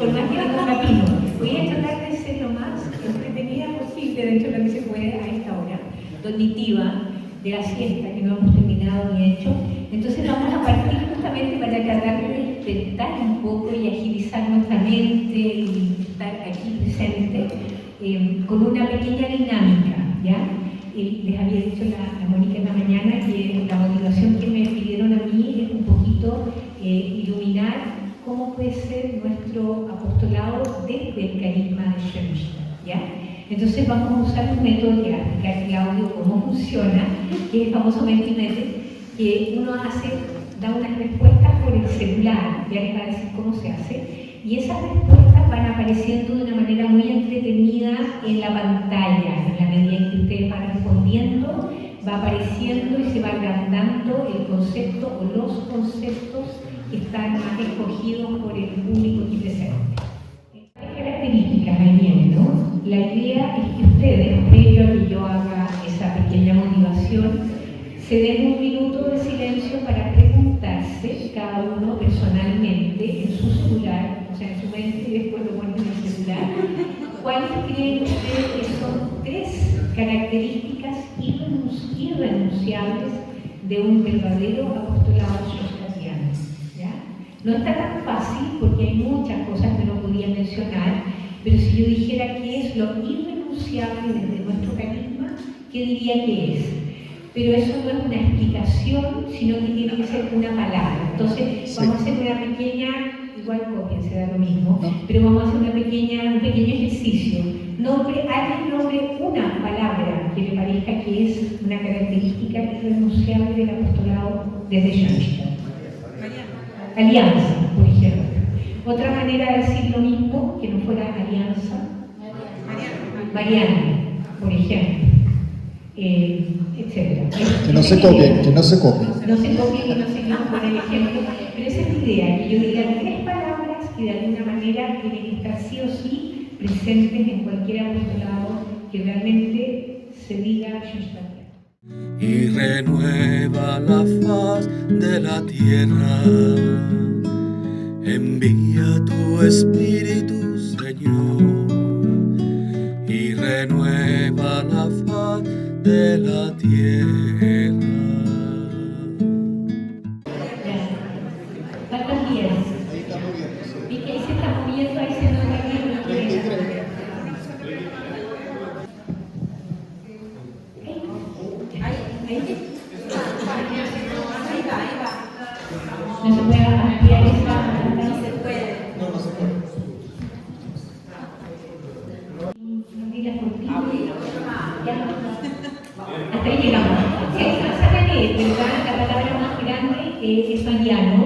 por más que tenga un camino. Voy a tratar de ser lo más entretenida posible dentro de lo que se puede a esta hora, cognitiva, de la siesta, que no hemos terminado ni hecho. Entonces vamos a partir justamente para tratar de despertar un poco y agilizar nuestra mente y estar aquí presente con una pequeña dinámica, ¿ya? Les había dicho la Mónica en la mañana que la motivación que me pidieron a mí es un poquito iluminar cómo puede ser nuestro apostolado desde el carisma de Schoenstatt, ¿ya? Entonces vamos a usar un método que va a explicar Claudio cómo funciona, que es el famoso Mentimeter, que uno da unas respuestas por el celular, ya les va a decir cómo se hace, y esas respuestas van apareciendo de una manera muy entretenida en la pantalla. En la medida en que ustedes van respondiendo, va apareciendo y se va agrandando el concepto o los conceptos que están más escogidos por el público aquí presente. Hay características, ahí viene, ¿no? La idea es que ustedes, previo a que yo haga esa pequeña motivación, se den un minuto de silencio para preguntarse, cada uno personalmente, en su celular, o sea, en su mente, y después lo ponen en el celular, cuáles creen ustedes que son 3 características irrenunciables de un verdadero apostolado schoenstattiano, ¿ya? No está tan fácil porque hay muchas cosas que no podía mencionar, pero si yo dijera qué es lo irrenunciable desde nuestro carisma, ¿qué diría que es? Pero eso no es una explicación, sino que tiene que ser una palabra. Entonces, vamos a hacer una pequeña, igual copiense, da lo mismo, pero vamos a hacer un pequeño ejercicio. Alguien nombre una palabra que le parezca que es una característica irrenunciable del apostolado desde Schoenstatt. Alianza, por ejemplo. Otra manera de decir lo mismo, que no fuera alianza, variante, por ejemplo. Etcétera. Que no se copien, que no se copien. No se copien y no se queden por el ejemplo, pero esa es la idea, que yo diga 3 palabras que de alguna manera tienen que estar sí o sí presentes en cualquier apostolado que realmente se diga Schoenstattiano. Y renueva la faz de la tierra, envía tu Espíritu, Señor, y renueva la faz de la tierra. ¿Cuántos días? Vi que ahí se está moviendo, ahí se nota bien. No se puede ampliar esa. No se puede. No digas por ti. Hasta ahí llegamos. Si hay una saca que, ¿verdad? La palabra más grande es Mariano,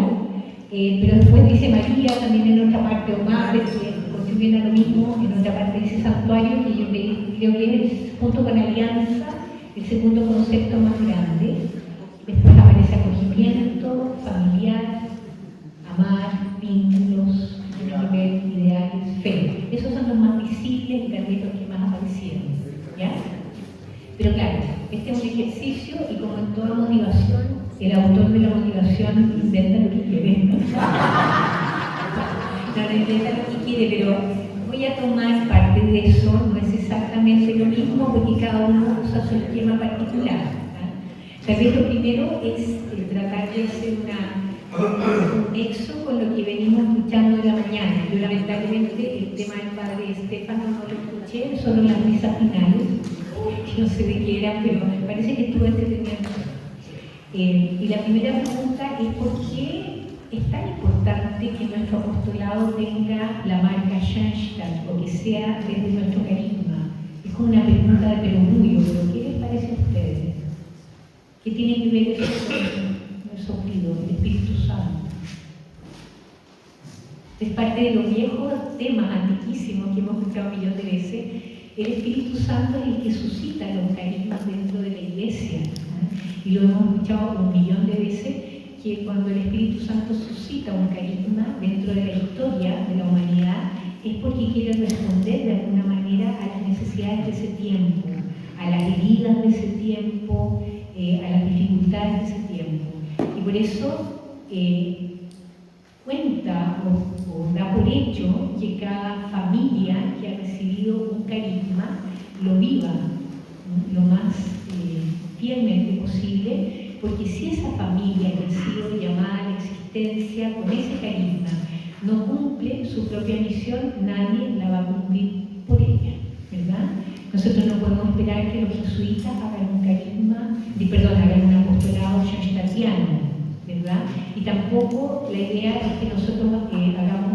pero después dice María, también en otra parte, o Madre, que contribuyen a lo mismo, en otra parte dice Santuario, que yo creo que es, junto con Alianza, el segundo concepto más grande. Después aparece acogimiento, familiar, amar, vínculos, nivel, ideales, fe. Esos son los más visibles y tal vez los que más aparecieron, ¿ya? Pero claro, este es un ejercicio y como en toda motivación, el autor de la motivación inventa lo que quiere, ¿no? No inventa lo que quiere, pero voy a tomar parte de eso, no es exactamente lo mismo porque cada uno usa su esquema particular. Tal vez lo primero es tratar de hacer un nexo con lo que venimos escuchando en la mañana. Yo lamentablemente el tema del padre Estefano no lo escuché, solo en las misas finales. No sé de qué era, pero me parece que estuvo entretenido. Y la primera pregunta es ¿por qué es tan importante que nuestro apostolado tenga la marca Schoenstatt o que sea desde nuestro carisma? Es como una pregunta de perogrullo, pero ¿qué les parece a ustedes? ¿Qué tiene que ver eso con el soplido, el Espíritu Santo? Es parte de los viejos temas antiquísimos que hemos escuchado millones de veces. El Espíritu Santo es el que suscita los carismas dentro de la iglesia, ¿no? Y lo hemos escuchado 1.000.000 de veces, que cuando el Espíritu Santo suscita un carisma dentro de la historia de la humanidad, es porque quiere responder de alguna manera a las necesidades de ese tiempo, a las heridas de ese tiempo, a las dificultades de ese tiempo. Y por eso cuenta o da por por hecho que cada familia que ha recibido un carisma lo viva, ¿no?, lo más fielmente posible, porque si esa familia que ha sido llamada a la existencia con ese carisma no cumple su propia misión, nadie la va a cumplir por ella, ¿verdad? Nosotros no podemos esperar que los jesuitas hagan un carisma, hagan un apostolado schoenstattiano, ¿verdad? Y tampoco la idea es que nosotros hagamos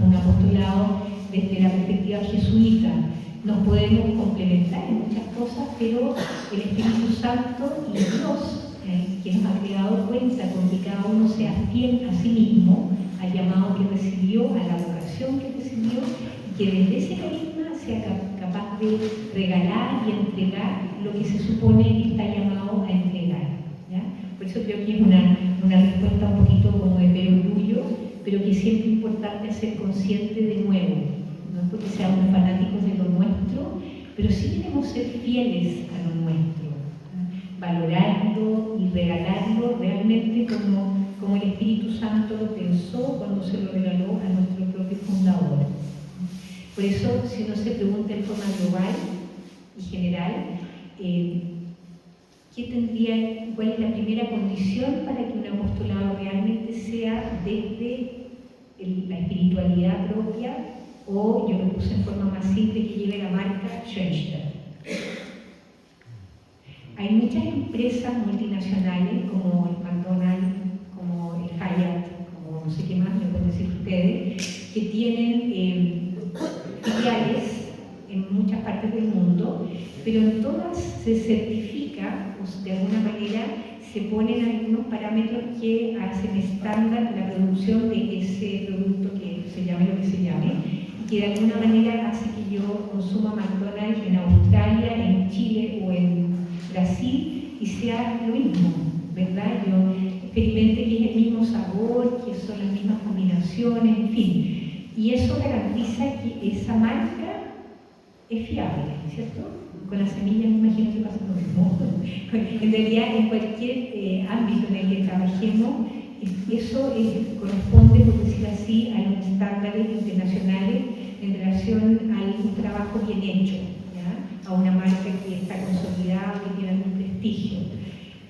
un apostolado desde la perspectiva jesuita. Nos podemos complementar en muchas cosas, pero el Espíritu Santo y Dios, que nos ha creado, cuenta con que cada uno sea fiel a sí mismo, al llamado que recibió, a la vocación que recibió, y que desde ese carisma sea capaz de regalar y entregar lo que se supone que está llamado a entregar, ¿ya? Por eso creo que es una respuesta un poquito como de perogrullo, pero que siempre es importante ser consciente de nuevo, no es porque seamos fanáticos de lo nuestro, pero sí queremos ser fieles a lo nuestro, valorarlo y regalarlo realmente como el Espíritu Santo lo pensó cuando se lo regaló a nuestro propio fundador. Por eso, si uno se pregunta en forma global y general, ¿cuál es la primera condición para que un apostolado realmente sea desde la espiritualidad propia, o yo lo puse en forma más simple, que lleve la marca Schoenstatt? Hay muchas empresas multinacionales como el McDonald's, como el Hyatt, como no sé qué más me pueden decir ustedes, que tienen filiales en muchas partes del mundo, pero en todas se certifica, o de alguna manera se ponen algunos parámetros que hacen estándar la producción de ese producto, que se llame lo que se llame, y que de alguna manera hace que yo consuma McDonald's en Australia, en Chile o en Brasil y sea lo mismo, ¿verdad? Yo experimente que es el mismo sabor, que son las mismas combinaciones, en fin. Y eso garantiza que esa marca es fiable, ¿cierto? Con las semillas me imagino que pasa lo mismo. En realidad, en cualquier ámbito en el que trabajemos, eso corresponde, por decir así, a los estándares internacionales en relación a un trabajo bien hecho, ¿ya? A una marca que está consolidada, que tiene algún prestigio.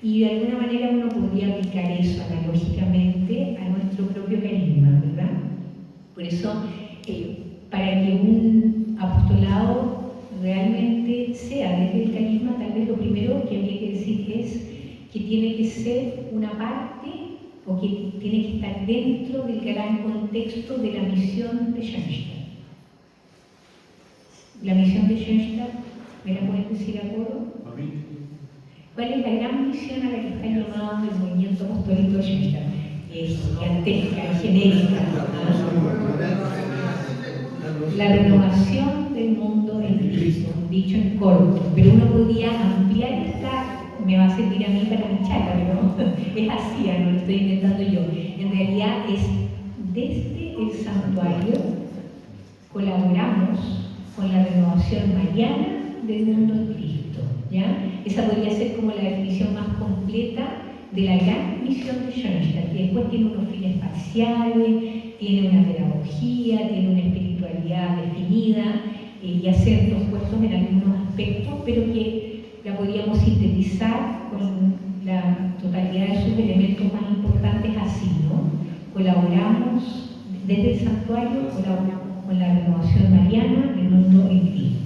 Y de alguna manera uno podría aplicar eso analógicamente a nuestro propio carisma, ¿verdad? Por eso, para que un apostolado realmente sea desde el carisma, tal vez lo primero que habría que decir es que tiene que ser una parte, o que tiene que estar dentro del gran contexto de la misión de Schoenstatt. La misión de Schoenstatt, ¿me la pueden decir a coro? ¿Cuál es la gran misión a la que está llamado el movimiento apostólico de Schoenstatt? Es gigantesca, genérica. La renovación del mundo en Cristo, dicho en corto, pero uno podría ampliar esta, me va a servir a mí para mi charla, pero es así, no lo estoy inventando yo. En realidad es desde el santuario colaboramos con la renovación mariana del mundo en Cristo, ¿ya? Esa podría ser como la definición más completa de la gran misión de Schoenstatt, que después tiene unos fines parciales, tiene una pedagogía, tiene una espiritualidad definida y acentos puestos en algunos aspectos, pero que la podríamos sintetizar con la totalidad de sus elementos más importantes así, ¿no? Colaboramos desde el santuario, colaboramos con la renovación mariana del mundo en Cristo.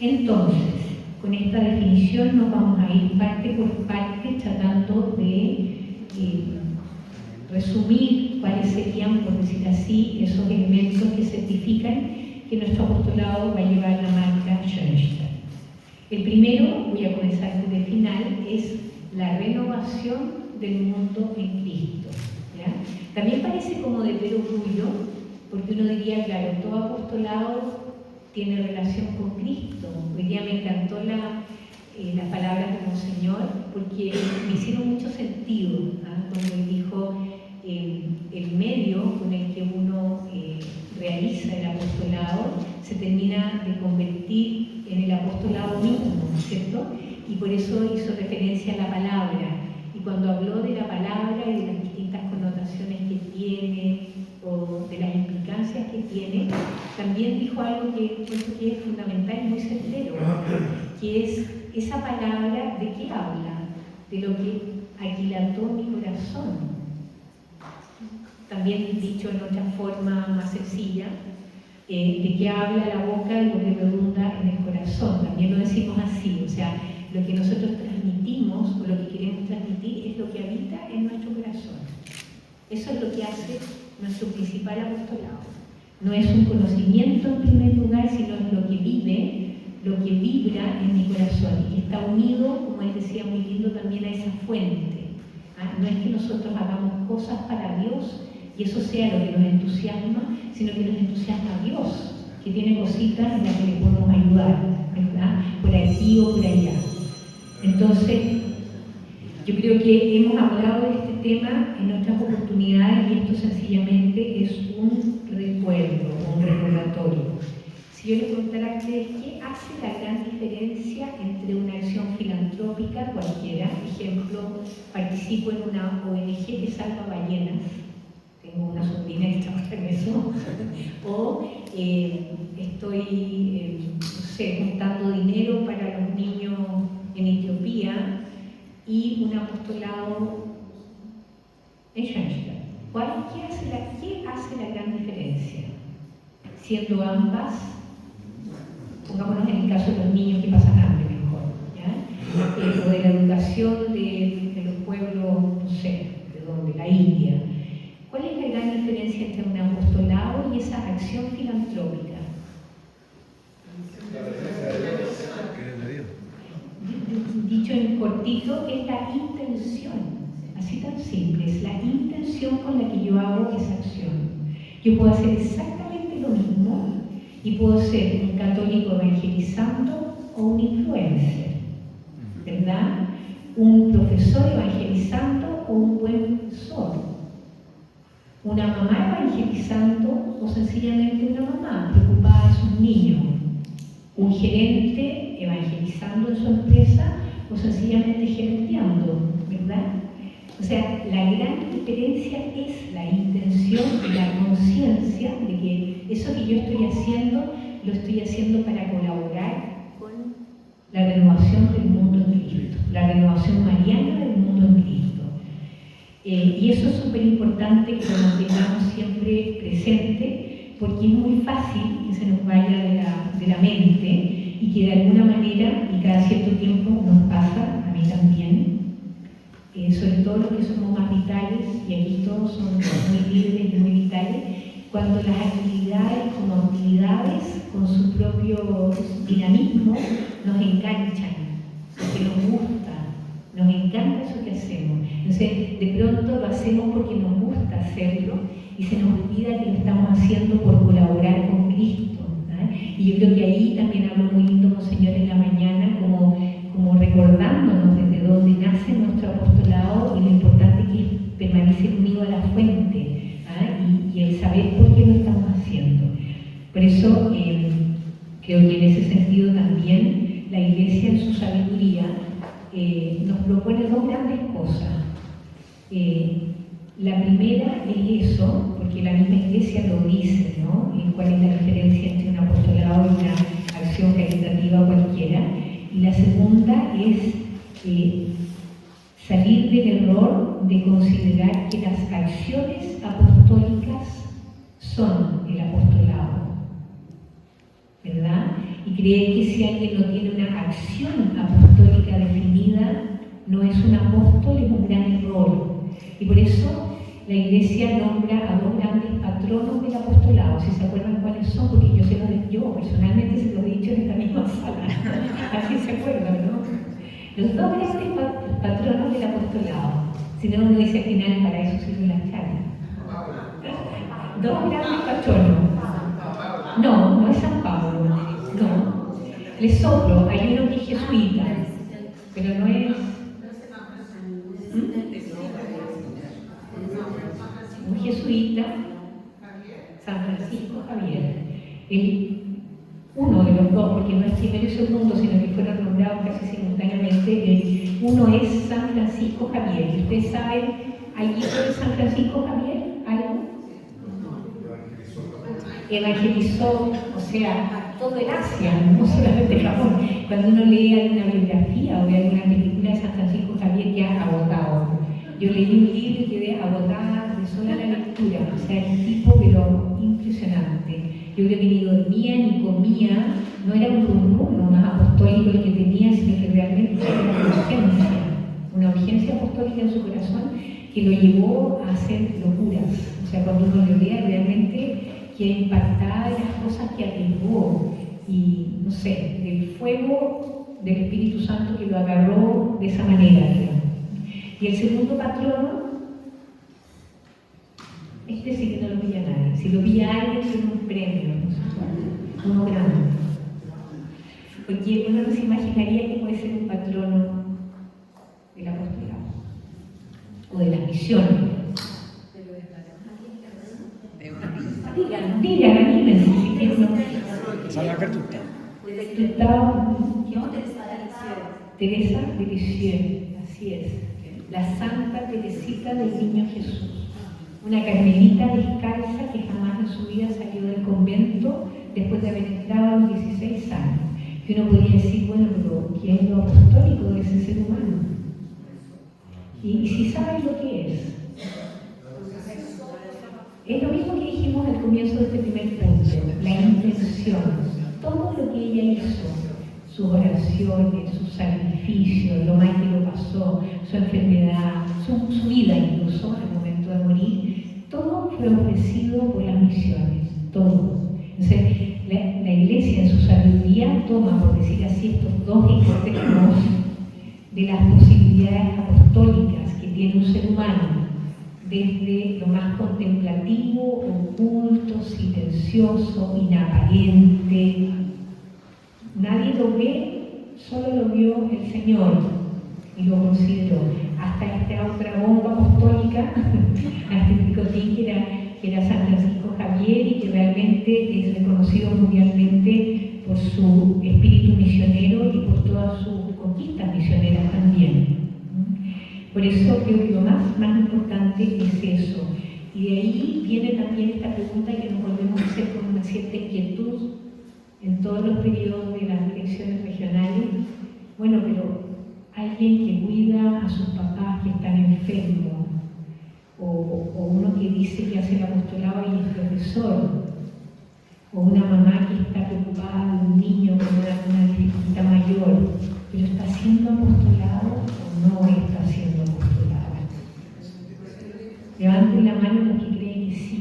Entonces, con esta definición nos vamos a ir parte por parte tratando de resumir cuáles serían, por decir así, esos elementos que certifican que nuestro apostolado va a llevar la marca Schoenstatt. El primero, voy a comenzar desde el final, es la renovación del mundo en Cristo, ¿ya? También parece como de perogrullo, porque uno diría, claro, todo apostolado tiene relación con Cristo. Hoy día me encantó las palabras de Monseñor, porque me hicieron mucho sentido, ¿ah? Cuando él dijo el medio con el que uno realiza el apostolado se termina de convertir en el apostolado mismo, ¿cierto? Y por eso hizo referencia a la palabra. Y cuando habló de la palabra y de las distintas connotaciones que tiene, o de las implicancias importancia que tiene, también dijo algo que creo que es fundamental y muy certero, que es esa palabra de qué habla, de lo que aquilató mi corazón. También dicho en otra forma más sencilla, de qué habla la boca y lo que redunda en el corazón. También lo decimos así, o sea, lo que nosotros transmitimos o lo que queremos transmitir es lo que habita en nuestro corazón. Eso es lo que hace nuestro principal apostolado. No es un conocimiento en primer lugar, sino es lo que vive, lo que vibra en mi corazón y que está unido, como él decía muy lindo, también a esa fuente. No es que nosotros hagamos cosas para Dios y eso sea lo que nos entusiasma, sino que nos entusiasma a Dios, que tiene cositas en las que le podemos ayudar, ¿verdad? Por aquí o por allá. Entonces, yo creo que hemos hablado de este tema en otras oportunidades y esto sencillamente es un recuerdo, un recordatorio. Si yo les contara a ustedes qué hace la gran diferencia entre una acción filantrópica cualquiera, por ejemplo, participo en una ONG que salva ballenas, tengo una sobrina que trabaja en eso, o estoy, no sé, juntando dinero para los niños en Etiopía y un apostolado en Shanghái. ¿Qué hace la gran diferencia? Siendo ambas, pongámonos en el caso de los niños que pasan hambre mejor, ¿ya? O de la educación de los pueblos, no sé, de la India. ¿Cuál es la gran diferencia entre un apostolado y esa acción filantrópica? Dicho en cortito, es la intención, así tan simple, es la intención con la que yo hago esa acción. Yo puedo hacer exactamente lo mismo y puedo ser un católico evangelizando o un influencer, ¿verdad? Un profesor evangelizando o un buen profesor. Una mamá evangelizando o sencillamente una mamá preocupada de sus niños. Un gerente evangelizando en su empresa o sencillamente gerenteando, ¿verdad? O sea, la gran diferencia es la intención y la conciencia de que eso que yo estoy haciendo, lo estoy haciendo para colaborar con la renovación del mundo en Cristo, la renovación mariana del mundo en Cristo. Y eso es súper importante que lo mantengamos siempre presente, porque es muy fácil que se nos vaya de la mente y que de alguna manera, y cada cierto tiempo nos pasa, a mí también, sobre todo los que somos más vitales, y aquí todos son muy libres y muy vitales, cuando las actividades como actividades con su propio dinamismo nos enganchan, porque nos gusta, nos encanta eso que hacemos. Entonces, de pronto lo hacemos porque nos gusta hacerlo y se nos olvida que lo estamos haciendo por colaborar con Cristo, ¿eh? Y yo creo que ahí también habló muy lindo Monseñor en la mañana, como recordándonos desde dónde nace nuestro apostolado y lo importante que es permanecer unido a la fuente, ¿eh? y el saber por qué lo estamos haciendo. Por eso, creo que en ese sentido también la Iglesia en su sabiduría nos propone dos grandes cosas. La primera es eso, porque la misma Iglesia lo dice, ¿no? ¿Cuál es la diferencia entre un apostolado y una acción caritativa cualquiera? Y la segunda es salir del error de considerar que las acciones apostólicas son el apostolado, ¿verdad? Y creer que si alguien no tiene una acción apostólica definida, no es un apóstol, es un gran error. Y por eso la Iglesia nombra a dos grandes patronos del apostolado. Si se acuerdan cuáles son, porque yo personalmente se los he dicho en esta misma sala. Así se acuerdan, ¿no? Los dos grandes patronos del apostolado. Si no, uno dice al final, para eso sirven las charlas. Dos grandes patronos. No es San Pablo. No. Les soplo, hay uno que es jesuita, pero no es. Un jesuita, San Francisco Javier. Uno de los dos, porque no es primero y segundo, sino que fueron nombrados casi simultáneamente. Uno es San Francisco Javier. ¿Y ustedes saben algo de San Francisco Javier? ¿Algo? evangelizó, o sea, a todo el Asia, no solamente Japón. Cuando uno lee alguna biografía o ve alguna película de San Francisco Javier, queda agotado. Yo leí un libro y quedé agotada de sola la lectura, o sea, el tipo, pero impresionante. Yo creo que ni dormía ni comía, no era un rumbo más apostólico el que tenía, sino que realmente era una urgencia apostólica en su corazón que lo llevó a hacer locuras. O sea, cuando uno lo lea, realmente queda impactada de las cosas que arriesgó y, no sé, del fuego del Espíritu Santo que lo agarró de esa manera, digamos. Y el segundo patrono, este sí que no lo pilla nadie. Si lo pilla alguien, tiene un premio, no sé cuál, uno grande. Porque uno no se imaginaría que puede ser un patrono del apostolado o de las misiones. Digan, anímense, si quieren uno. Teresa de Lisieux, así es. La Santa Teresita del Niño Jesús. Una carmelita descalza que jamás en su vida salió del convento después de haber entrado a los 16 años. Que uno podría decir, bueno, pero ¿qué es lo apostólico de ese ser humano? Y si saben lo que es lo mismo que dijimos al comienzo de este primer punto, la intención. Todo lo que ella hizo, sus oraciones, sus sacrificios, lo mal que lo pasó, su enfermedad, su vida incluso al momento de morir, todo fue ofrecido por las misiones, todo. Entonces, la Iglesia en su sabiduría toma, por decir así, estos dos extremos de las posibilidades apostólicas que tiene un ser humano, desde lo más contemplativo, oculto, silencioso, inaparente. Nadie lo ve, solo lo vio el Señor y lo consideró. Hasta esta otra bomba apostólica, hasta el picotín que era San Francisco Javier y que realmente es reconocido mundialmente por su espíritu misionero y por todas sus conquistas misioneras también. Por eso creo que lo más importante es eso. Y de ahí viene también esta pregunta que nos volvemos a hacer con una cierta inquietud en todos los periodos de las direcciones regionales. Bueno, pero alguien que cuida a sus papás que están enfermos, o uno que dice que hace el apostolado y es profesor, o una mamá que está preocupada de un niño con una dificultad mayor, pero ¿está haciendo apostolado o no está haciendo apostolado? Levanten la mano los que creen que sí.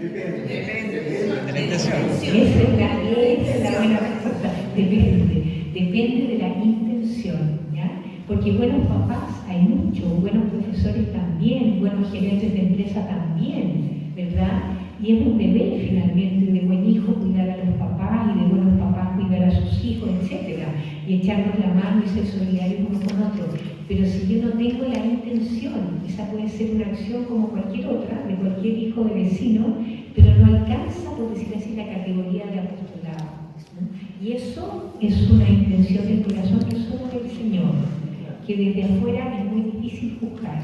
Depende de la intención. Esa es la buena respuesta. Depende de la intención, ¿ya? Porque buenos papás hay muchos, buenos profesores también, buenos gerentes de empresa también, ¿verdad? Y es un deber finalmente de buen hijo cuidar a los papás y de buenos papás cuidar a sus hijos, etc. Y echarnos la mano y ser solidarios unos con otros. Pero si yo no tengo la intención, esa puede ser una acción como cualquier otra, de cualquier hijo de vecino, pero no alcanza, por decir así, la categoría de apostolado, ¿no? Y eso es una intención del corazón que solo del Señor, que desde afuera es muy difícil juzgar.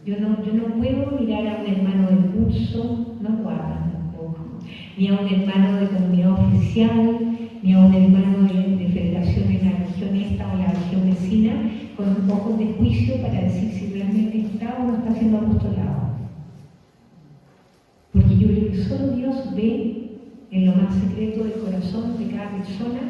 Yo no puedo mirar a un hermano del curso, no guardan tampoco, ni a un hermano de comunidad oficial, ni a un hermano de federación en la región esta o la región vecina, con ojos de juicio para decir si realmente está o no está haciendo apostolado. Porque yo creo que solo Dios ve en lo más secreto del corazón de cada persona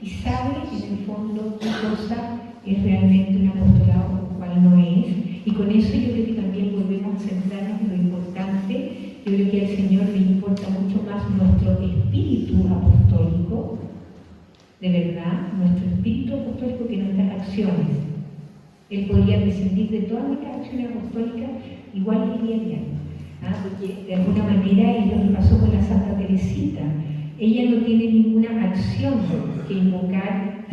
y sabe en el fondo qué cosa es realmente un apostolado o cuál no es. Y con eso yo creo que también volvemos a centrarnos en lo importante. Yo creo que al Señor le importa mucho más nuestro espíritu apostólico, de verdad, nuestro espíritu apostólico que nuestras acciones. Él podría prescindir de todas nuestras acciones apostólicas, igual que iría bien. Porque de alguna manera es lo que pasó con la Santa Teresita. Ella no tiene ninguna acción que invocar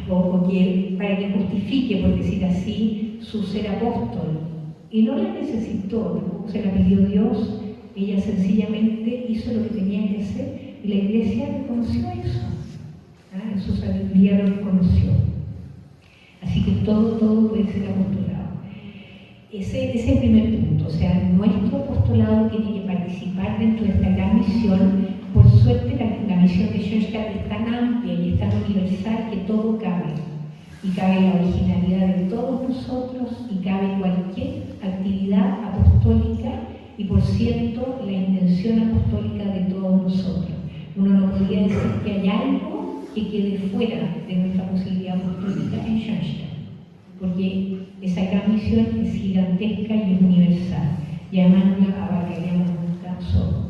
o que, para que justifique, por decir así, su ser apóstol. Y no la necesitó, tampoco se la pidió Dios. Ella sencillamente hizo lo que tenía que hacer y la Iglesia reconoció eso. En su sabiduría lo reconoció. Así que todo puede ser apostolado. Ese es el primer punto. O sea, nuestro apostolado tiene que participar dentro de esta gran misión misión. Por suerte la misión de Schoenstatt es tan amplia y es tan universal que todo cabe. Y cabe la originalidad de todos nosotros y cabe cualquier actividad apostólica y, por cierto, la intención apostólica de todos nosotros. Uno no podría decir que hay algo que quede fuera de nuestra posibilidad apostólica en Schoenstatt, porque esa gran misión es gigantesca y es universal, y además no la abarcaríamos nunca solo.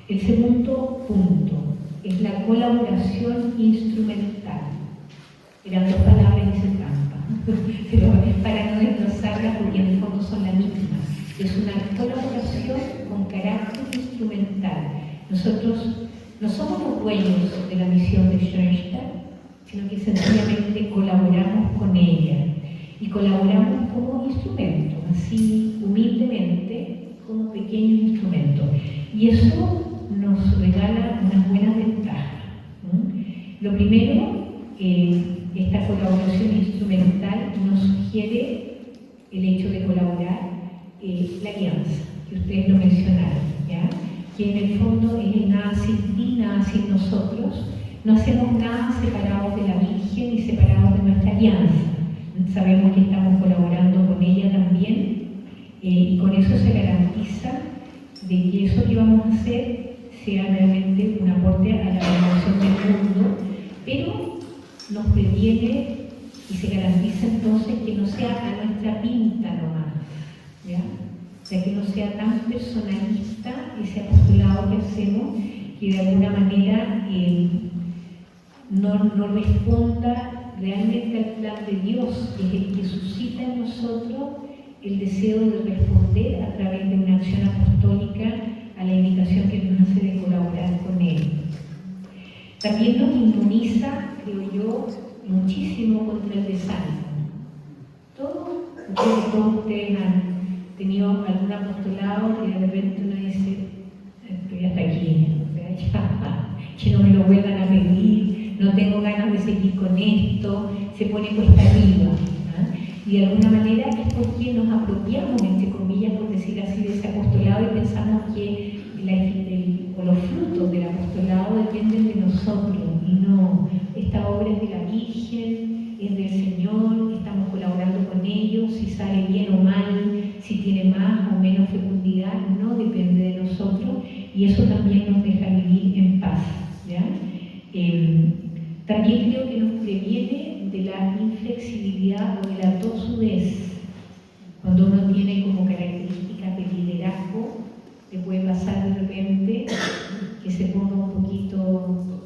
El segundo punto es la colaboración instrumental. Eran dos palabras y se trampa, pero para no desglosarlas porque en el fondo son la misma. Es una colaboración con carácter instrumental. Nosotros no somos los dueños de la misión de Schoenstatt, sino que sencillamente colaboramos con ella. Y colaboramos como instrumento, así humildemente, como pequeños instrumentos. Y eso nos regala unas buenas ventajas. Lo primero, esta colaboración instrumental nos sugiere el hecho de colaborar, la alianza, que ustedes lo mencionaron, ¿ya? Que en el fondo es el nada sin ti, nada sin nosotros. No hacemos nada separados de la Virgen y separados de nuestra alianza. Sabemos que estamos colaborando con ella también, y con eso se garantiza de que eso que vamos a hacer sea realmente un aporte a la renovación del mundo, pero nos previene y se garantiza entonces que no sea a nuestra pinta nomás, ¿ya? O sea, que no sea tan personalista ese apostolado que hacemos, que de alguna manera no responda realmente al plan de Dios, que es el que suscita en nosotros el deseo de responder a través de una acción apostólica a la invitación que nos hace de colaborar con Él. También nos inmuniza, creo yo, muchísimo contra el desánimo. Todos ustedes han tenido algún apostolado que de repente uno dice, estoy hasta aquí, o sea, ya, que no me lo vuelvan a pedir, no tengo ganas de seguir con esto, se pone cuesta arriba. Y de alguna manera es porque nos apropiamos, entre comillas, por decir así, de ese apostolado y pensamos que los frutos del apostolado dependen de nosotros. Y no, esta obra es de la Virgen, es del Señor, estamos colaborando con ellos, si sale bien o mal, si tiene más o menos fecundidad, no depende de nosotros, y eso también nos deja vivir en paz, ¿ya? También creo que nos previene de la inflexibilidad o de la tosudez. Cuando uno tiene como características de liderazgo, le puede pasar de repente que se ponga un poquito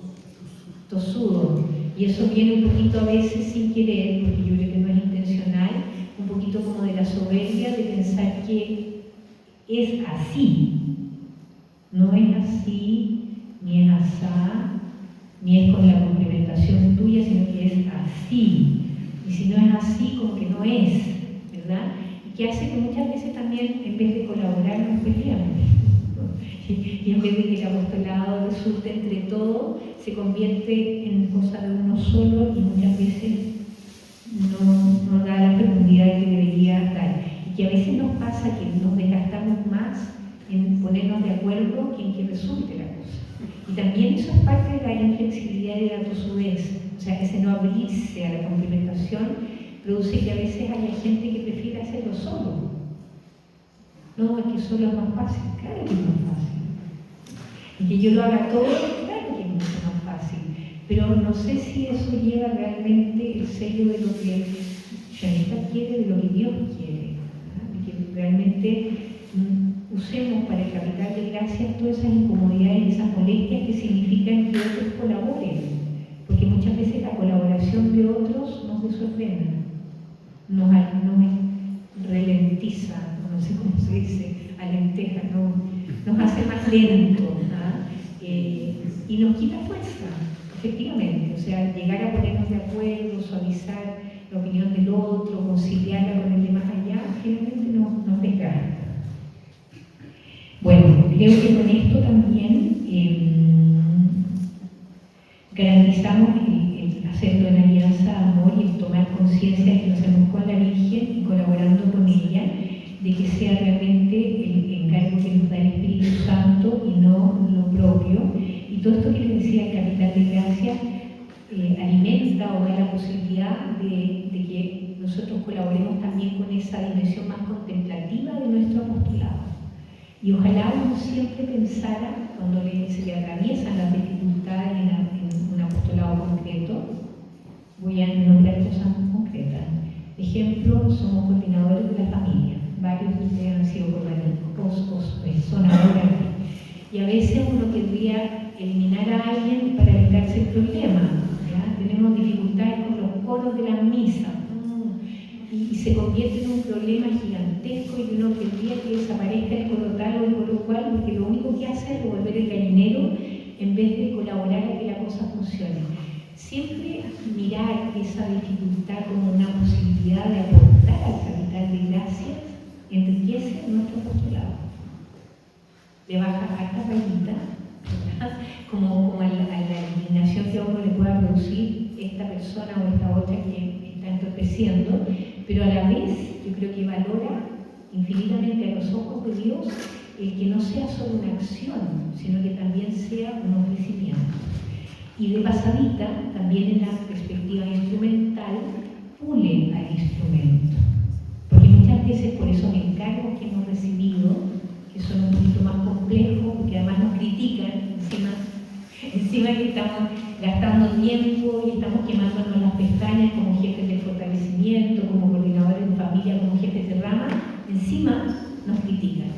tosudo. Y eso viene un poquito a veces sin querer, porque yo creo que no es intencional, un poquito como de la soberbia de pensar que es así. No es así, ni es asá, ni es con la complementación tuya, sino que es así. Y si no es así, como que no es, ¿verdad? Y que hace que muchas veces también, en vez de colaborar, nos peleamos. Y en vez de que el apostolado resulte entre todos, se convierte en cosa de uno solo y muchas veces no da la profundidad que debería dar. Y que a veces nos pasa que nos desgastamos más en ponernos de acuerdo que en que resulte la cosa. Y también eso es parte de la inflexibilidad y de la tosudez. O sea, ese no abrirse a la complementación produce que a veces haya gente que prefiere hacerlo solo. No, es que solo es más fácil. Claro que es más fácil. Y que yo lo haga todo, claro que es mucho más fácil. Pero no sé si eso lleva realmente el sello de lo que Schoenstatt quiere, de lo que Dios quiere, ¿verdad? Y que realmente usemos para el capital de gracias todas esas incomodidades y esas molestias que significan que otros colaboren. Porque muchas veces la colaboración de otros nos desordena, nos ralentiza, no sé cómo se dice, alenteja, nos hace más lentos, y nos quita fuerza, efectivamente. O sea, llegar a ponernos de acuerdo, suavizar la opinión del otro, conciliarla con el de más allá, finalmente nos desgasta. Bueno, creo que con esto también garantizamos el hacerlo en alianza, amor, y el tomar conciencia de que lo hacemos con la Virgen y colaborando con ella, de que sea realmente el encargo que nos da el Espíritu Santo y no todo esto que les decía, el capital de gracia alimenta o da la posibilidad de que nosotros colaboremos también con esa dimensión más contemplativa de nuestro apostolado. Y ojalá uno siempre pensara, cuando se le atraviesan las dificultades en un apostolado concreto, voy a nombrar cosas concretas. Ejemplo, somos coordinadores de la familia. Varios de ustedes han sido coordinadores, son ahora. Y a veces uno querría eliminar a alguien para evitarse el problema. ¿Ya? Tenemos dificultades con los coros de las misas. Y se convierte en un problema gigantesco y uno querría que desaparezca el coro tal o el coro cual, porque lo único que hace es devolver el gallinero en vez de colaborar a que la cosa funcione. Siempre mirar esa dificultad como una posibilidad de aportar al capital de gracias enriquece nuestro apostolado. Le baja harta rayita, ¿verdad? Como a la indignación que a uno le pueda producir esta persona o esta otra que está entorpeciendo, pero a la vez yo creo que valora infinitamente a los ojos de Dios el que no sea solo una acción, sino que también sea un ofrecimiento. Y de pasadita, también en la perspectiva instrumental, pule al instrumento. Porque muchas veces por esos encargos que hemos recibido, que son un poquito más complejos, porque además nos critican, encima que estamos gastando tiempo y estamos quemándonos las pestañas como jefes de fortalecimiento, como coordinadores de familia, como jefes de rama, encima nos critican.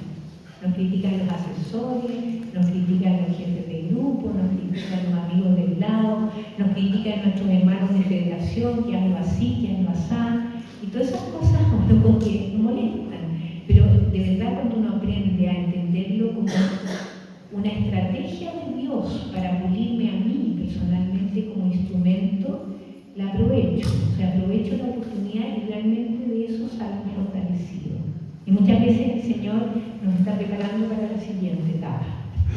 Nos critican los asesores, nos critican los jefes de grupo, nos critican los amigos del lado, nos critican nuestros hermanos de federación, que hazlo así, que hazlo así, y todas esas cosas como que nos molestan. Pero de verdad cuando uno aprende a entenderlo como una estrategia de Dios para pulirme a mí personalmente como instrumento, la aprovecho. O sea, aprovecho la oportunidad y realmente de eso salgo fortalecido. Y muchas veces el Señor nos está preparando para la siguiente etapa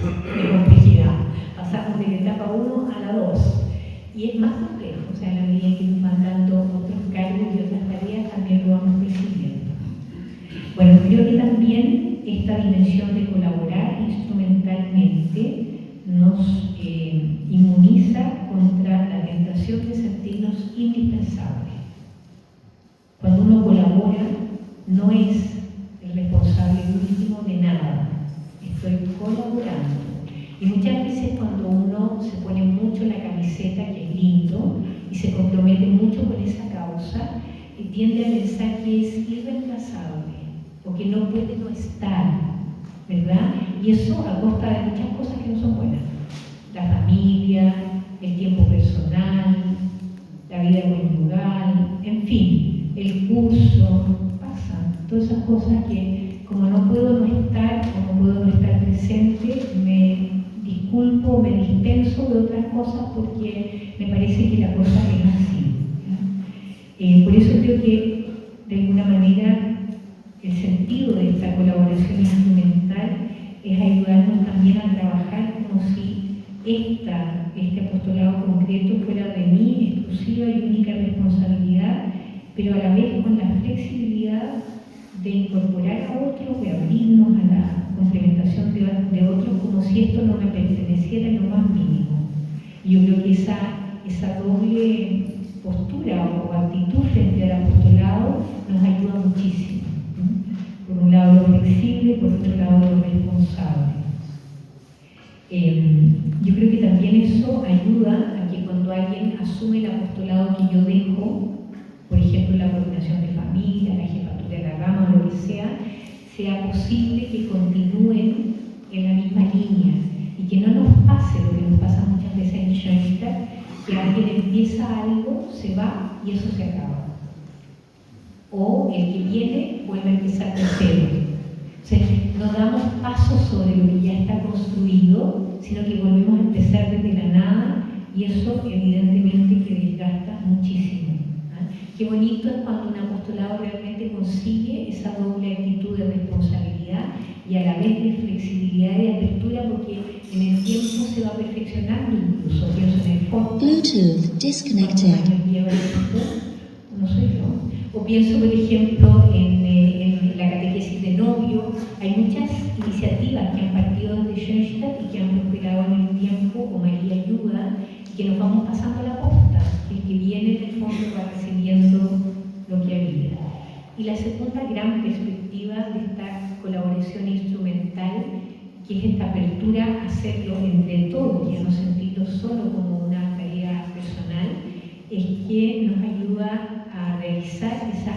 de complejidad. Pasamos de la etapa 1 a la 2. Y es más complejo, o sea, a la medida que nos van dando otros cargos y otras tareas, también lo vamos recibiendo. Bueno, creo que también esta dimensión de colaborar instrumentalmente nos inmuniza contra la tentación de sentirnos indispensables. Cuando uno colabora, no es el responsable último de nada, estoy colaborando. Y muchas veces cuando uno se pone mucho la camiseta, que es lindo, y se compromete mucho con esa causa, tiende a pensar que es irreemplazable, o que no puede no estar, ¿verdad? Y eso a costa de muchas cosas que no son buenas. La familia, el tiempo personal, la vida conyugal, en fin, el curso, todas esas cosas que como no puedo no estar o no puedo no estar presente, me disculpo, me dispenso de otras cosas porque me parece que la cosa es así. Por eso creo que de alguna manera el sentido de esta colaboración instrumental es ayudarnos también a trabajar como si este apostolado concreto fuera de mi exclusiva y única responsabilidad, pero a la vez con la flexibilidad de incorporar a otros, de abrirnos a la complementación de otros como si esto no me perteneciera en lo más mínimo. Y yo creo que esa doble postura o actitud frente al apostolado nos ayuda muchísimo. Por un lado lo flexible, por otro lado lo responsable. Yo creo que también eso ayuda a que cuando alguien asume el apostolado que yo dejo, por ejemplo la coordinación de familia, la jefatura de la rama o lo que sea posible que continúen en la misma línea y que no nos pase lo que nos pasa muchas veces en Schoenstatt, que alguien empieza algo, se va y eso se acaba. O el que viene vuelve a empezar de cero. O sea, no damos pasos sobre lo que ya está construido, sino que volvemos a empezar desde la nada y eso evidentemente que desgasta muchísimo. Qué bonito es cuando un apostolado realmente consigue esa doble actitud de responsabilidad y a la vez de flexibilidad y de apertura, porque en el tiempo se va perfeccionando incluso. Pienso en el fondo. Bluetooth disconnected. No soy yo. O pienso, por ejemplo, en la catequesis de novio. Hay muchas iniciativas que han partido desde Schoenstatt y que han prosperado en el tiempo, como hacerlo entre todos, ya no sentirlo solo como una tarea personal, es que nos ayuda a realizar esa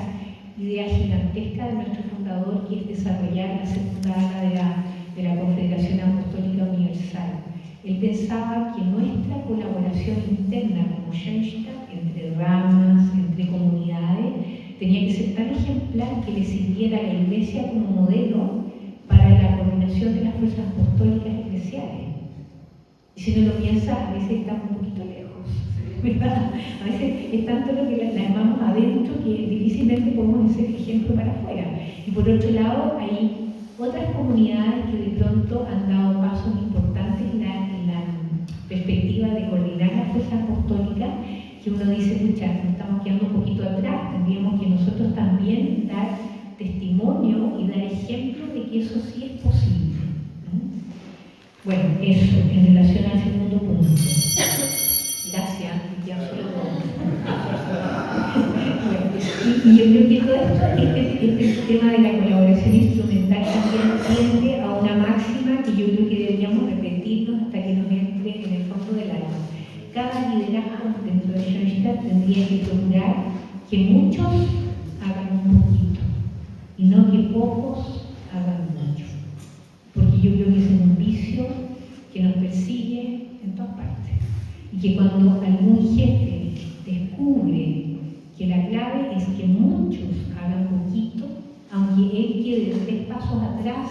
idea gigantesca de nuestro fundador, que es desarrollar la segunda ala de la Confederación Apostólica Universal. Él pensaba que nuestra colaboración interna como Schoenstatt, entre ramas, entre comunidades, tenía que ser tan ejemplar que le sirviera a la Iglesia como modelo para la coordinación de las fuerzas apostólicas eclesiales. Y si uno lo piensa, a veces estamos un poquito lejos, ¿verdad? A veces es tanto lo que la llamamos adentro que difícilmente podemos hacer ejemplo para afuera. Y por otro lado, hay otras comunidades que de pronto han dado pasos importantes en la perspectiva de coordinar las fuerzas apostólicas, que uno dice, pucha, nos estamos quedando un poquito atrás, tendríamos que nosotros también dar testimonio y dar ejemplo de que eso sí es posible. Bueno, eso, en relación al segundo punto. Gracias, ya solo y yo creo que todo esto, este tema de la colaboración instrumental también tiende a una máxima que yo creo que deberíamos repetirnos hasta que nos entre en el fondo del alma. Cada liderazgo dentro de Schoenstatt tendría que procurar que muchos hagan un poquito y no que pocos hagan mucho, porque yo creo que ese es un vicio que nos persigue en todas partes, y que cuando algún jefe descubre que la clave es que muchos hagan poquito, aunque él quede 3 pasos atrás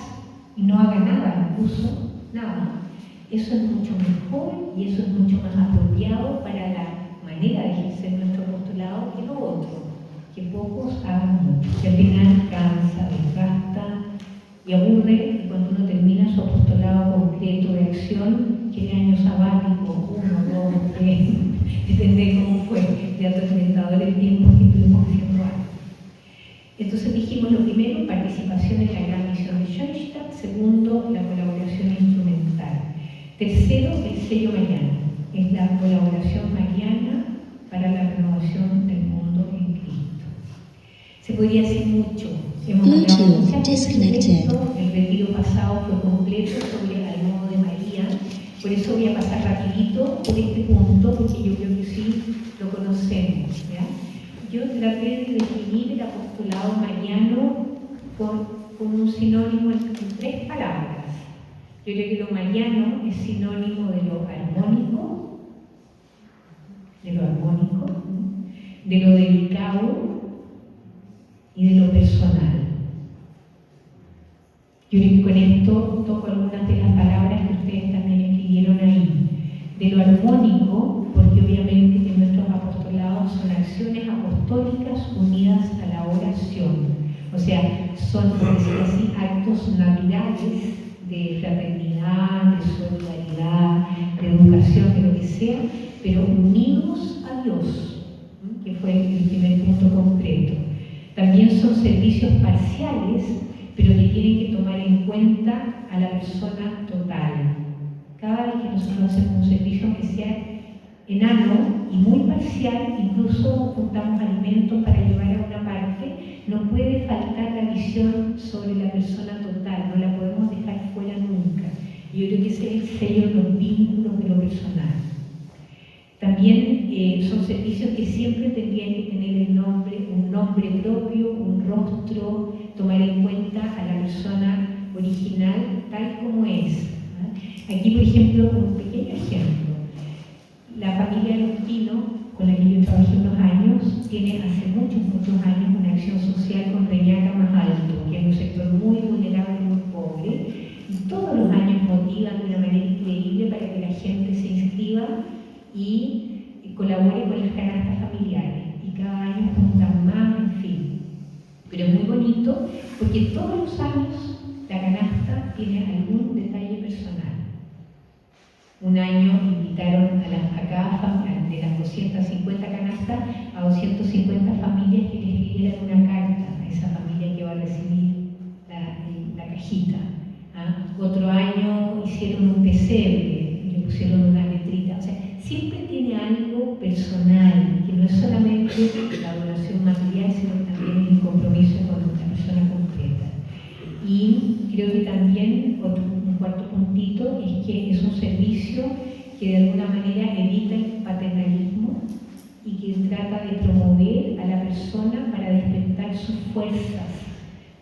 y no haga nada, incluso nada, eso es mucho mejor y eso es mucho más apropiado para la manera de ejercer nuestro apostolado que lo otro, que pocos hagan mucho, que al final cansa, desgasta y aburre, y cuando uno termina su apostolado concreto de acción, quiere año sabático, 1, 2, 3, depende de cómo fue, de atormentador el tiempo que estuvimos haciendo algo. Entonces dijimos lo primero, participación en la gran misión de Schoenstatt. Segundo, la colaboración instrumental. Tercero, el sello mariano. Es la colaboración mariana para la renovación del mundo en Cristo. Se podría decir mucho. Hemos hablado muchas veces de esto. El retiro pasado fue completo sobre el modo de María. Por eso voy a pasar rapidito por este punto, porque yo creo que sí lo conocemos, ¿ya? Yo traté de definir el apostolado mariano con un sinónimo en 3 palabras. Yo creo que lo mariano es sinónimo de lo armónico, de lo delicado y de lo personal. Yo creo que con esto toco algunas de las palabras que ustedes también escribieron ahí. De lo armónico, porque obviamente que nuestros apostolados son acciones apostólicas unidas a la oración. O sea, son, por decir así, actos naturales de fraternidad, de solidaridad, de educación, de lo que sea, pero unidos a Dios, que fue el primer punto concreto. También son servicios parciales, pero que tienen que tomar en cuenta a la persona total. Cada vez que nosotros hacemos un servicio, aunque sea enano y muy parcial, incluso juntamos alimentos para llevar a una parte, no puede faltar la visión sobre la persona total, no la podemos dejar fuera nunca. Yo creo que ese es el sello de los vínculos de lo personal. También son servicios que siempre tendrían que tener un nombre propio, un rostro, tomar en cuenta a la persona original tal como es. Aquí, por ejemplo, un pequeño ejemplo. La familia Lustino, con la que yo trabajé unos años, tiene hace muchos años una acción social con Reñaca Más Alto, que es un sector muy vulnerable y muy pobre, y todos los años motivan de una manera increíble para que la gente se inscriba y colabore con las canastas familiares. Y cada año juntan más, en fin. Pero es muy bonito porque todos los años la canasta tiene algún detalle personal. Un año invitaron a cada familia, de las 250 canastas, a 250 familias que le escribieran una carta a esa familia que va a recibir la cajita. Otro año hicieron un pesebre, le pusieron una letrita. O sea, siempre tiene algo personal, que no es solamente la donación material, sino también el compromiso con la persona concreta. Y creo que también un cuarto puntito es que es un servicio que de alguna manera evita el paternalismo y que trata de promover a la persona para despertar sus fuerzas,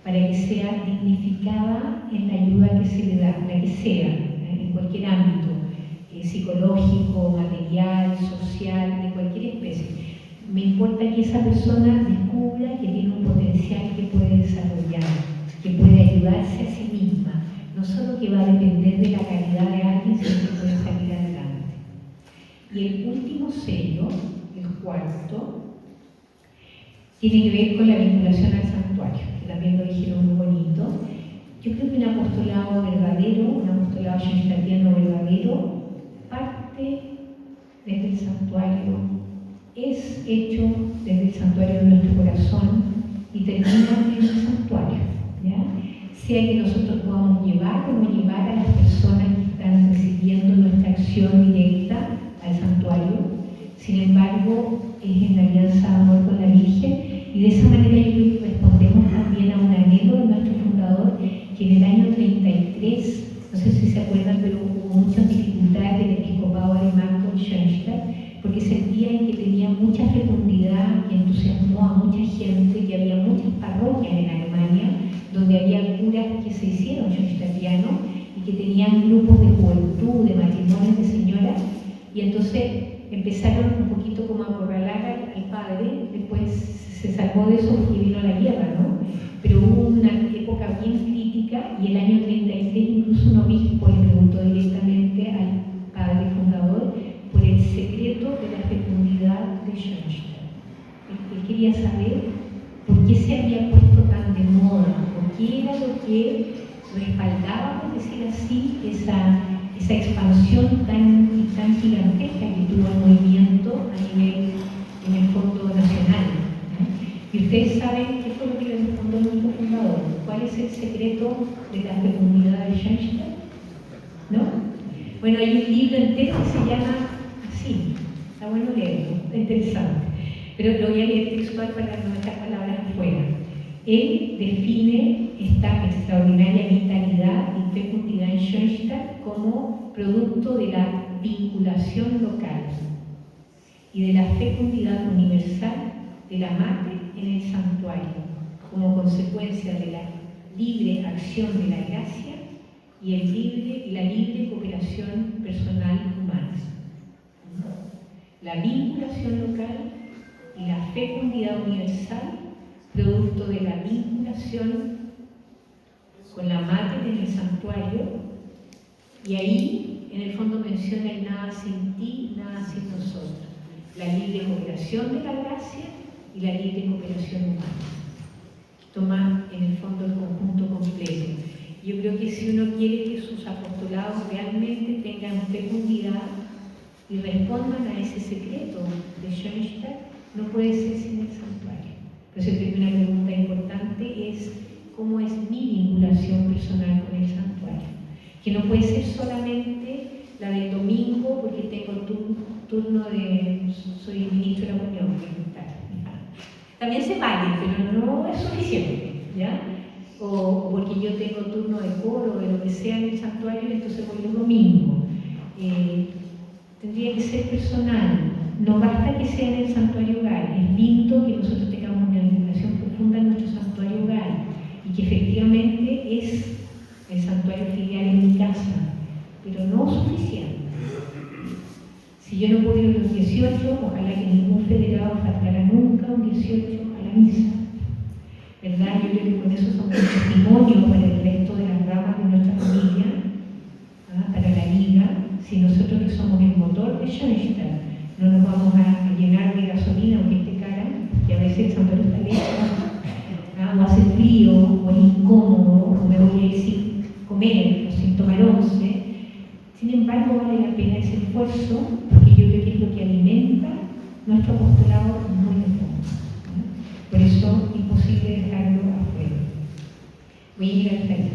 para que sea dignificada en la ayuda que se le da, la que sea, en cualquier ámbito, psicológico, material, social, de cualquier especie. Me importa que esa persona descubra que tiene un potencial que puede desarrollar, que puede ayudarse a sí misma, no solo que va a depender de la calidad de alguien, sino que puede salir adelante. Y el último sello, el cuarto, tiene que ver con la vinculación al santuario, que también lo dijeron muy bonito. Yo creo que un apostolado verdadero, un apostolado schoenstattiano verdadero, parte desde el santuario, es hecho desde el santuario de nuestro corazón y termina en el santuario, ¿ya? Sea que nosotros podamos llevar o no llevar a las personas que están recibiendo nuestra acción directa al santuario. Sin embargo, es en la alianza de amor con la Virgen, y de esa manera yo creo que respondemos también a un anhelo de nuestro fundador, que en el año 33, no sé si se acuerdan, pero hubo muchas dificultades del episcopado alemán con Schoenstatt, porque sentían que tenía mucha fecundidad y entusiasmó a mucha gente, que había muchas parroquias en Alemania donde había curas que se hicieron schoenstattianos y que tenían grupos de juventud, de matrimonios de señoras, y entonces empezaron un poquito como a acorralar al padre. Después se salvó de eso porque vino la guerra, ¿no? Pero hubo una época bien crítica, y el año 33 incluso un obispo le preguntó directamente al padre fundador por el secreto de la fecundidad de Schoenstatt. Él quería saber por qué se había puesto tan de moda, por qué era lo que respaldaba, por decir así, esa expansión tan gigantesca que tuvo el movimiento a nivel, en el fondo nacional, ¿no? Y ustedes saben qué fue lo que le respondió nuestro fundador. ¿Cuál es el secreto de la fecundidad de Schoenstatt? ¿No? Bueno, hay un libro entero que se llama así, está bueno leerlo, está interesante, pero lo voy a leer textual para no echar palabras afuera. Él define esta extraordinaria vitalidad y fecundidad en Schoenstatt como producto de la vinculación local y de la fecundidad universal de la madre en el santuario, como consecuencia de la libre acción de la gracia y la libre cooperación personal humana. La vinculación local y la fecundidad universal, producto de la vinculación con la madre en el santuario, y ahí en el fondo menciona el nada sin ti, nada sin nosotros, la libre cooperación de la gracia y la libre cooperación humana. Toma en el fondo el conjunto completo. Yo creo que si uno quiere que sus apostolados realmente tengan fecundidad y respondan a ese secreto de Schoenstatt, no puede ser sin el santuario. Entonces, creo que una pregunta importante es cómo es mi vinculación personal con el santuario, que no puede ser solamente la del domingo porque tengo turno de, soy ministro de la comunión, también se vale, pero no es suficiente, ¿ya? O porque yo tengo turno de coro, de lo que sea en el santuario, entonces voy el domingo. Tendría que ser personal, no basta que sea en el santuario hogar. Es lindo que nosotros tengamos una vinculación profunda en nuestro santuario hogar y que efectivamente es el santuario filial en mi casa, pero no suficiente. Si yo no puedo ir a los 18, ojalá que ningún federado faltara nunca un 18 a la misa, ¿verdad? Yo creo que con eso somos un testimonio para el resto de las ramas de nuestra familia, para la liga. Si nosotros que somos el motor de Schoenstatt no nos vamos a llenar de gasolina aunque esté cara, que a veces el santuario está lejos, o hace frío, o es incómodo, o me voy a ir sin comer, o sin tomar once. Sin embargo, vale la pena ese esfuerzo, porque yo creo que es lo que alimenta nuestro apostolado muy de fondo. Por eso, imposible dejarlo afuera. Voy a llegar hasta ahí.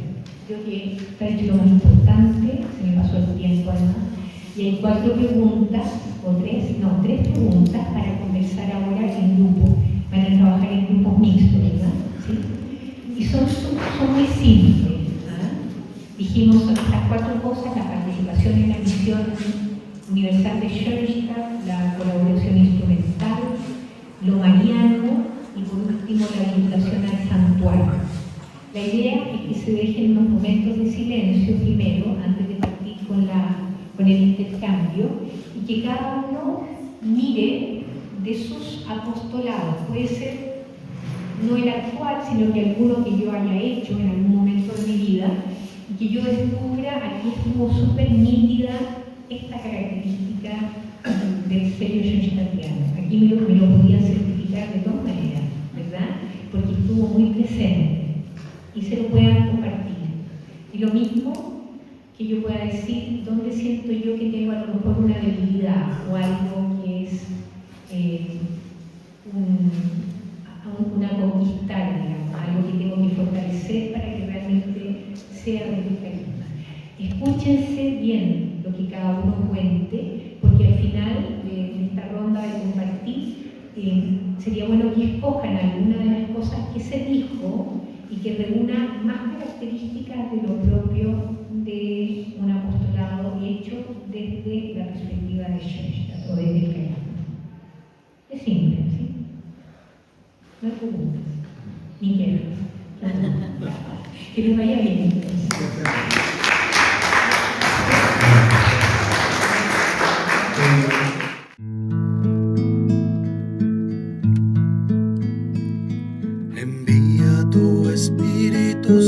Creo que está hecho lo más importante, se me pasó el tiempo además, y hay 4 preguntas, tres preguntas para conversar ahora en grupo. Van a trabajar en grupos mixtos, ¿verdad? ¿Sí? Y son muy simples. dijimos son estas 4 cosas: la participación en la misión universal de Schoenstatt, la colaboración instrumental, lo mariano y por último la vinculación al santuario. La idea es que se dejen unos momentos de silencio primero, antes de partir con el intercambio, y que cada uno mire de sus apostolados. Puede ser no el actual, sino que alguno que yo haya hecho en algún momento de mi vida, y que yo descubra, aquí estuvo súper nítida esta característica del sello schoenstattiano. Aquí me lo podía certificar de dos maneras, ¿verdad? Porque estuvo muy presente y se lo puedan compartir. Y lo mismo que yo pueda decir dónde siento yo que tengo a lo mejor una debilidad o algo que es una conquistar, digamos, algo que tengo que fortalecer para que realmente sea de mi carisma. Escúchense bien lo que cada uno cuente, porque al final de esta ronda de compartir sería bueno que escojan alguna de las cosas que se dijo y que reúna más características de lo propio de un apostolado hecho desde la perspectiva de Schoenstatt o desde el carisma. Es simple, ¿sí? No hay preguntas, ni quejas. Que les vaya bien entonces. Envía tu Espíritu